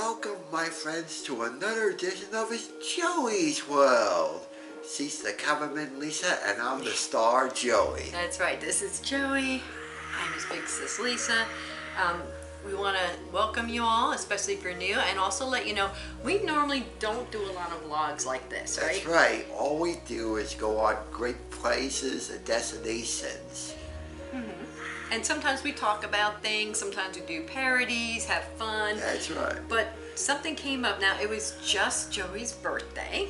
Welcome, my friends, to another edition of his Joey's World. She's the cameraman, Lisa, and I'm the star, Joey. That's right. This is Joey. I'm his big sis, Lisa. We want to welcome you all, especially if you're new, and also let you know we normally don't do a lot of vlogs like this, right? That's right. All we do is go on great places and destinations. And sometimes we talk about things, sometimes we do parodies, have fun. That's right. But something came up. Now, it was just Joey's birthday.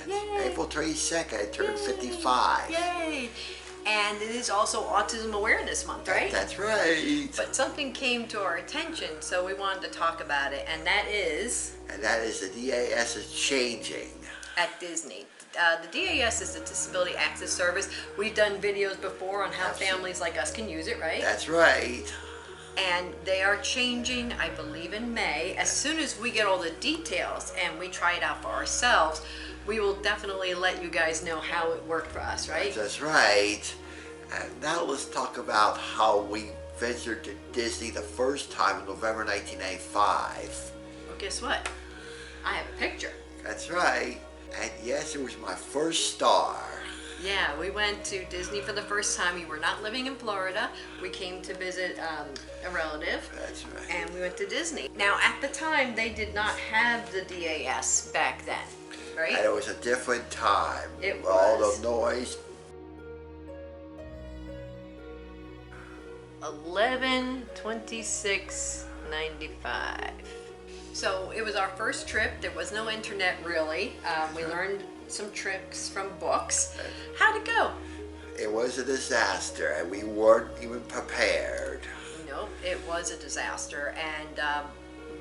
Yay. April 22nd, I turned 55. Yay! And it is also Autism Awareness Month, right? That's right. But something came to our attention, so we wanted to talk about it, and that is... And that is the DAS is changing. At Disney. The DAS is the Disability Access Service. We've done videos before on how families like us can use it, right? That's right. And they are changing, I believe, in May. As soon as we get all the details and we try it out for ourselves, we will definitely let you guys know how it worked for us, right? That's right. And now let's talk about how we ventured to Disney the first time in November 1985. Well, guess what? I have a picture. That's right. And yes, it was my first star. Yeah, we went to Disney for the first time. We were not living in Florida. We came to visit a relative. That's right. And we went to Disney. Now, at the time, they did not have the DAS back then, right? And it was a different time. It was. All was. the noise. 11/26/95. So it was our first trip. There was no internet really. We learned some tricks from books. How'd it go? It was a disaster, and we weren't even prepared. Nope, it was a disaster, and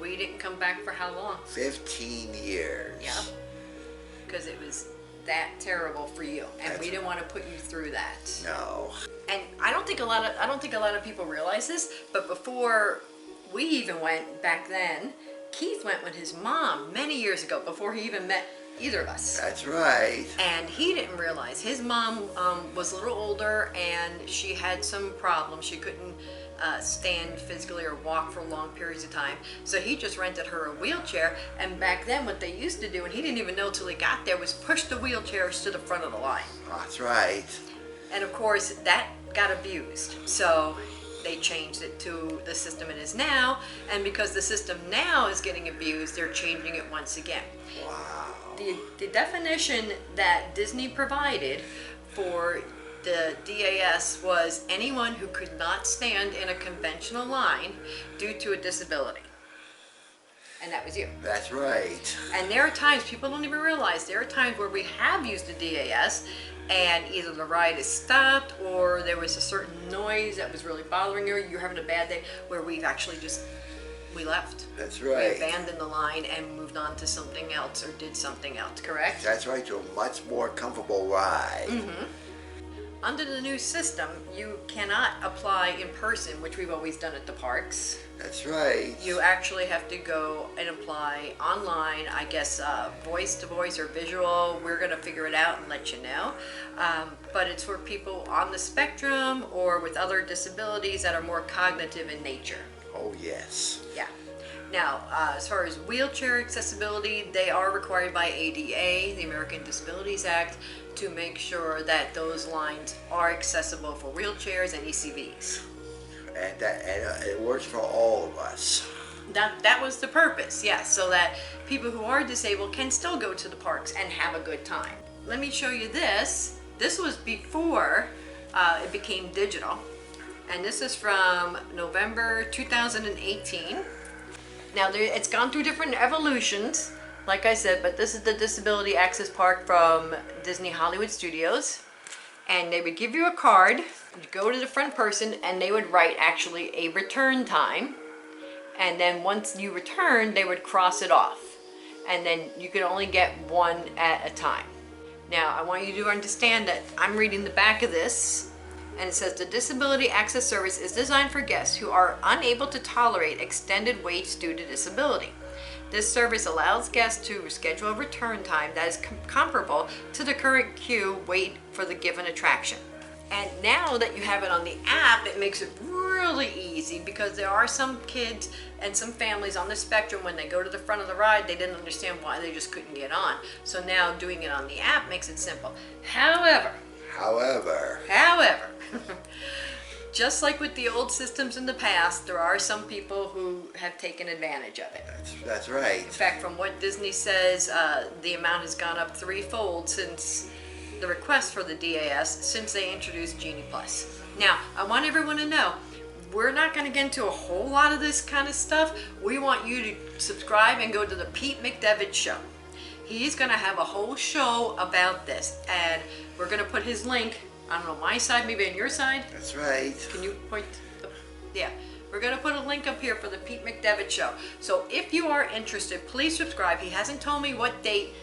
we didn't come back for how long? 15 years. Yeah, because it was that terrible for you, and we didn't want to put you through that. No. And I don't think a lot of people realize this, but before we even went back then, Keith went with his mom many years ago before he even met either of us. That's right. And he didn't realize his mom was a little older and she had some problems. She couldn't stand physically or walk for long periods of time. So he just rented her a wheelchair. And back then what they used to do, and he didn't even know till he got there, was push the wheelchairs to the front of the line. That's right. And of course that got abused. So they changed it to the system it is now, and because the system now is getting abused, they're changing it once again. Wow. The definition that Disney provided for the DAS was anyone who could not stand in a conventional line due to a disability. And that was you. That's right. And there are times, people don't even realize, there are times where we have used the DAS and either the ride is stopped or there was a certain noise that was really bothering you, you're having a bad day, where we've actually we left. That's right. We abandoned the line and moved on to something else or did something else, correct? That's right, to a much more comfortable ride. Under the new system, you cannot apply in person, which we've always done at the parks. That's right. You actually have to go and apply online, I guess voice to voice or visual. We're going to figure it out and let you know. But it's for people on the spectrum or with other disabilities that are more cognitive in nature. Oh, yes. Yeah. Now, as far as wheelchair accessibility, they are required by ADA, the American Disabilities Act, to make sure that those lines are accessible for wheelchairs and ECVs. And it works for all of us. That was the purpose, yes, so that people who are disabled can still go to the parks and have a good time. Let me show you this. This was before it became digital, and this is from November 2018. Now, it's gone through different evolutions, like I said, but this is the Disability Access Park from Disney Hollywood Studios. And they would give you a card, you'd go to the front person, and they would write actually a return time. And then once you return, they would cross it off. And then you could only get one at a time. Now, I want you to understand that I'm reading the back of this, and it says the Disability Access Service is designed for guests who are unable to tolerate extended waits due to disability. This service allows guests to schedule a return time that is comparable to the current queue wait for the given attraction. And now that you have it on the app, it makes it really easy, because there are some kids and some families on the spectrum, when they go to the front of the ride, they didn't understand why they just couldn't get on. So now doing it on the app makes it simple. However, just like with the old systems in the past, there are some people who have taken advantage of it. That's right. In fact, from what Disney says, the amount has gone up threefold since the request for the DAS, since they introduced Genie Plus. Now, I want everyone to know, we're not going to get into a whole lot of this kind of stuff. We want you to subscribe and go to the Pete McDevitt Show. He's going to have a whole show about this, and we're going to put his link, I don't know, my side, maybe on your side. That's right. Can you point? Yeah. We're going to put a link up here for the Pete McDevitt Show. So if you are interested, please subscribe. He hasn't told me what date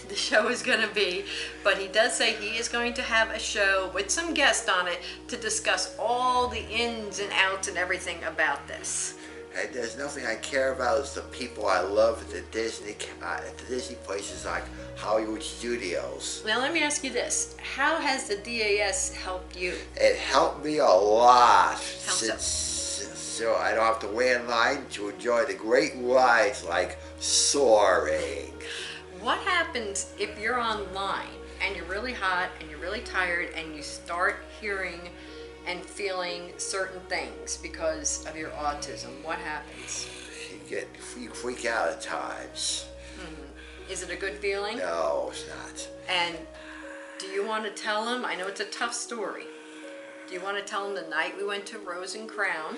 the show is going to be, but he does say he is going to have a show with some guests on it to discuss all the ins and outs and everything about this. And there's nothing I care about is the people I love at the Disney places like Hollywood Studios. Now let me ask you this: how has the DAS helped you? It helped me a lot, How so I don't have to wait in line to enjoy the great rides like soaring. What happens if you're online and you're really hot and you're really tired and you start hearing and feeling certain things because of your autism? What happens? You freak out at times. Is it a good feeling? No, it's not. And do you want to tell them? I know it's a tough story. Do you want to tell them the night we went to Rose and Crown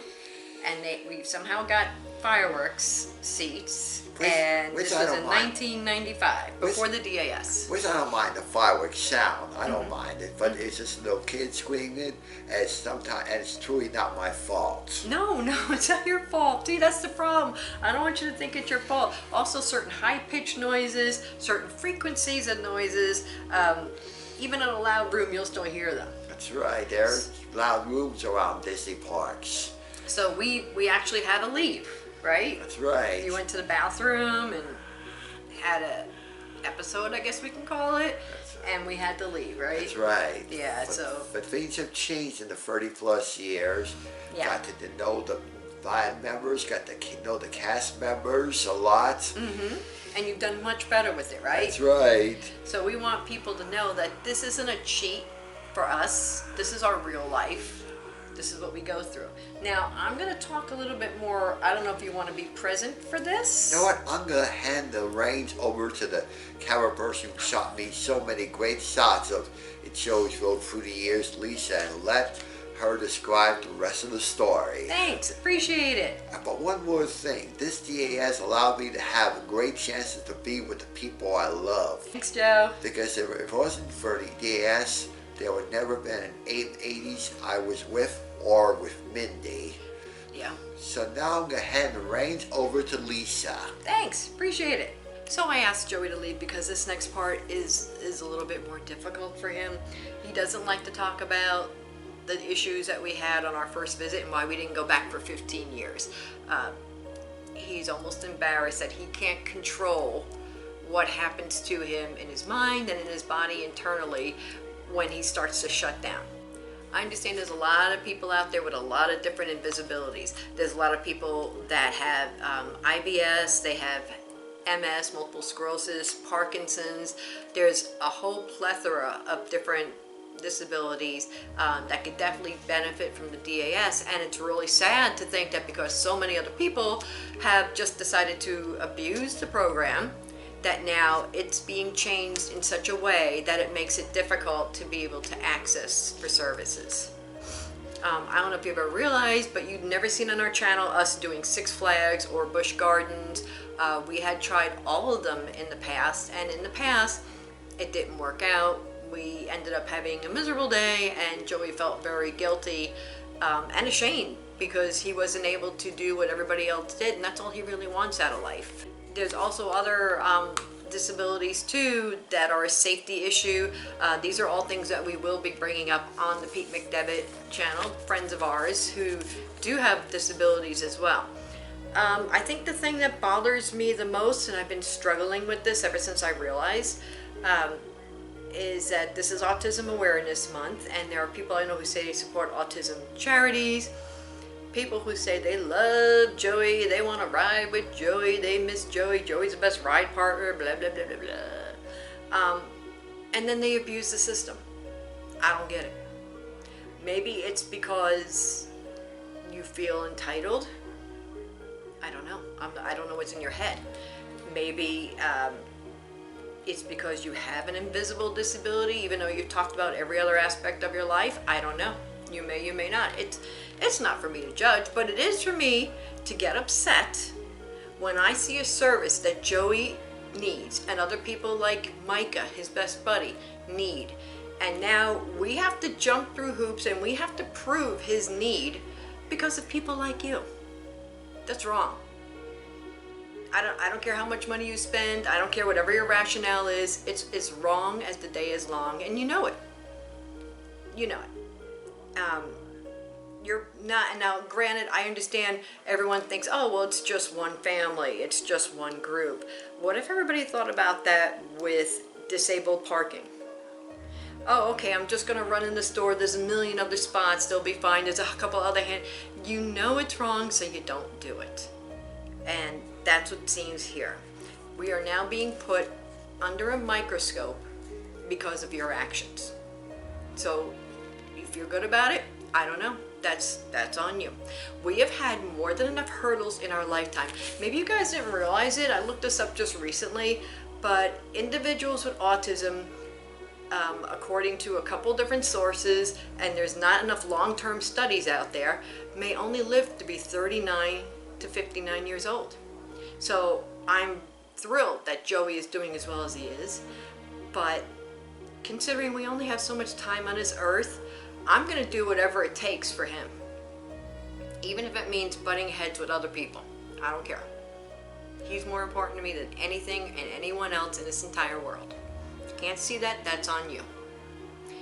and we somehow got fireworks seats, and this was in 1995, before the DAS. Which I don't mind the fireworks sound. I don't mind it, but it's just little kids screaming, and it's truly not my fault. No, it's not your fault. See, that's the problem. I don't want you to think it's your fault. Also, certain high-pitched noises, certain frequencies of noises, even in a loud room, you'll still hear them. That's right. There's loud rooms around Disney parks. So we actually had to leave, right? That's right. You went to the bathroom and had a episode, I guess we can call it, and we had to leave, right? That's right. Yeah, But things have changed in the 30 plus years. Yeah. Got to know the band members, got to know the cast members a lot. Mm-hmm. And you've done much better with it, right? That's right. So we want people to know that this isn't a cheat for us. This is our real life. This is what we go through. Now, I'm going to talk a little bit more. I don't know if you want to be present for this. You know what? I'm going to hand the reins over to the camera person who shot me so many great shots of in Joeysworld through the years, Lisa, and let her describe the rest of the story. Thanks. Appreciate it. But one more thing. This DAS allowed me to have great chances to be with the people I love. Thanks, Joe. Because if it wasn't for the DAS, there would never have been an 80s I was with or with Mindy. Yeah. So now I'm going to hand the reins over to Lisa. Thanks. Appreciate it. So I asked Joey to leave because this next part is a little bit more difficult for him. He doesn't like to talk about the issues that we had on our first visit and why we didn't go back for 15 years. He's almost embarrassed that he can't control what happens to him in his mind and in his body internally when he starts to shut down. I understand there's a lot of people out there with a lot of different invisibilities. There's a lot of people that have IBS, they have MS, multiple sclerosis, Parkinson's. There's a whole plethora of different disabilities that could definitely benefit from the DAS, and it's really sad to think that because so many other people have just decided to abuse the program, that now it's being changed in such a way that it makes it difficult to be able to access for services. I don't know if you've ever realized, but you've never seen on our channel us doing Six Flags or Busch Gardens. We had tried all of them in the past, and in the past it didn't work out. We ended up having a miserable day, and Joey felt very guilty and ashamed because he wasn't able to do what everybody else did, and that's all he really wants out of life. There's also other disabilities too that are a safety issue. These are all things that we will be bringing up on the Pete McDevitt channel, friends of ours who do have disabilities as well. I think the thing that bothers me the most, and I've been struggling with this ever since I realized, is that this is Autism Awareness Month, and there are people I know who say they support autism charities, people who say they love Joey, they want to ride with Joey, they miss Joey, Joey's the best ride partner, blah, blah, blah, blah, blah. And then they abuse the system. I don't get it. Maybe it's because you feel entitled. I don't know. I don't know what's in your head. Maybe it's because you have an invisible disability, even though you've talked about every other aspect of your life. I don't know. You may not. It's not for me to judge, but it is for me to get upset when I see a service that Joey needs and other people like Micah, his best buddy, need. And now we have to jump through hoops and we have to prove his need because of people like you. That's wrong. I don't care how much money you spend. I don't care whatever your rationale is. It's wrong as the day is long, and you know it. You know it. You're not, now granted, I understand everyone thinks, oh, well, it's just one family. It's just one group. What if everybody thought about that with disabled parking? Oh, okay, I'm just gonna run in the store. There's a million other spots. They'll be fine. There's a couple other you know it's wrong, so you don't do it. And that's what seems here. We are now being put under a microscope because of your actions. So if you're good about it, I don't know. That's on you. We have had more than enough hurdles in our lifetime. Maybe you guys didn't realize it. I looked this up just recently, but individuals with autism, according to a couple different sources, and there's not enough long-term studies out there, may only live to be 39 to 59 years old. So I'm thrilled that Joey is doing as well as he is, but considering we only have so much time on this earth, I'm gonna do whatever it takes for him. Even if it means butting heads with other people. I don't care. He's more important to me than anything and anyone else in this entire world. If you can't see that, that's on you.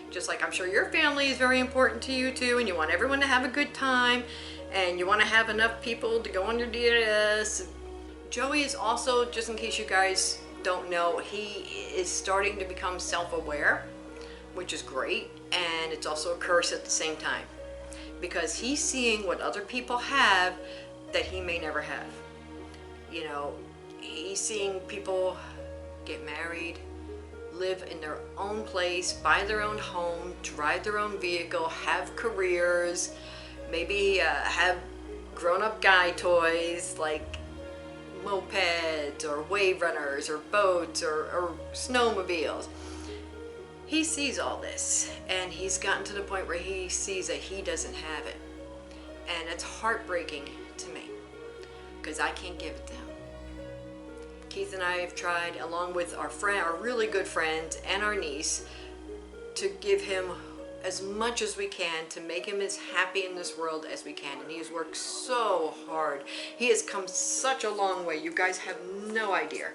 Just like I'm sure your family is very important to you too, and you want everyone to have a good time, and you want to have enough people to go on your DNS. Joey is also, just in case you guys don't know, he is starting to become self-aware, which is great, and it's also a curse at the same time, because he's seeing what other people have that he may never have. You know, he's seeing people get married, live in their own place, buy their own home, drive their own vehicle, have careers, maybe have grown-up guy toys like mopeds or wave runners or boats or snowmobiles. He sees all this, and he's gotten to the point where he sees that he doesn't have it. And it's heartbreaking to me, because I can't give it to him. Keith and I have tried, along with our really good friend and our niece, to give him as much as we can to make him as happy in this world as we can. And he has worked so hard. He has come such a long way. You guys have no idea.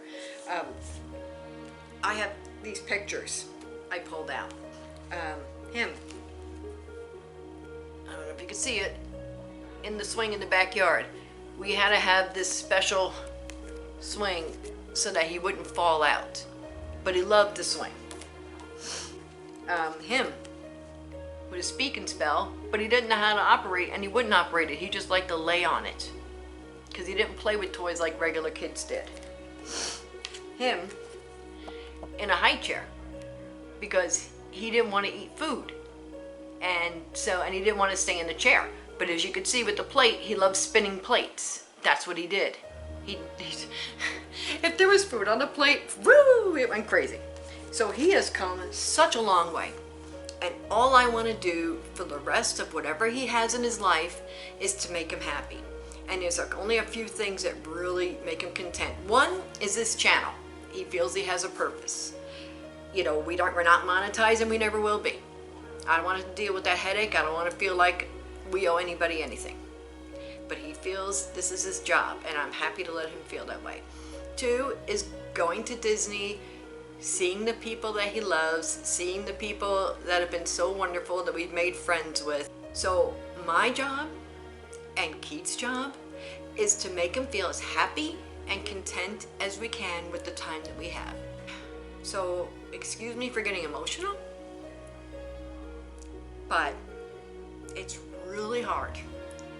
I have these pictures I pulled out. Him. I don't know if you can see it. In the swing in the backyard. We had to have this special swing so that he wouldn't fall out. But he loved to swing. Him. With a speak and spell, but he didn't know how to operate, and he wouldn't operate it. He just liked to lay on it, because he didn't play with toys like regular kids did. Him in a high chair, because he didn't want to eat food, and he didn't want to stay in the chair. But as you could see with the plate, he loved spinning plates. That's what he did. If there was food on the plate, woo, it went crazy. So he has come such a long way. And all I want to do for the rest of whatever he has in his life is to make him happy. And there's only a few things that really make him content. One is this channel. He feels he has a purpose. You know, we're not monetizing, we never will be. I don't want to deal with that headache. I don't want to feel like we owe anybody anything. But he feels this is his job, and I'm happy to let him feel that way. Two is going to Disney, seeing the people that he loves, seeing the people that have been so wonderful that we've made friends with. So my job and Keith's job is to make him feel as happy and content as we can with the time that we have. So, excuse me for getting emotional, but it's really hard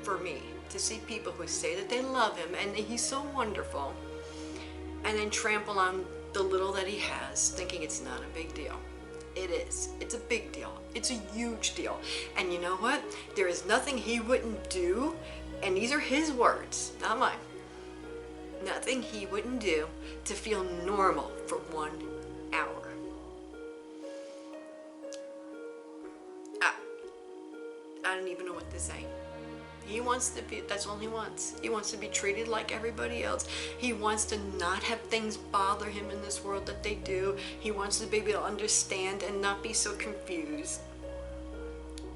for me to see people who say that they love him and that he's so wonderful, and then trample on the little that he has, thinking it's not a big deal. It is. It's a big deal. It's a huge deal. And you know what? There is nothing he wouldn't do, and these are his words, not mine. Nothing he wouldn't do to feel normal for 1 hour. I don't even know what to say. He wants to be, that's all he wants. He wants to be treated like everybody else. He wants to not have things bother him in this world that they do. He wants to be able to understand and not be so confused.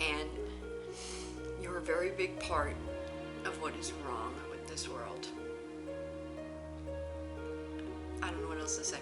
And you're a very big part of what is wrong with this world. I don't know what else to say.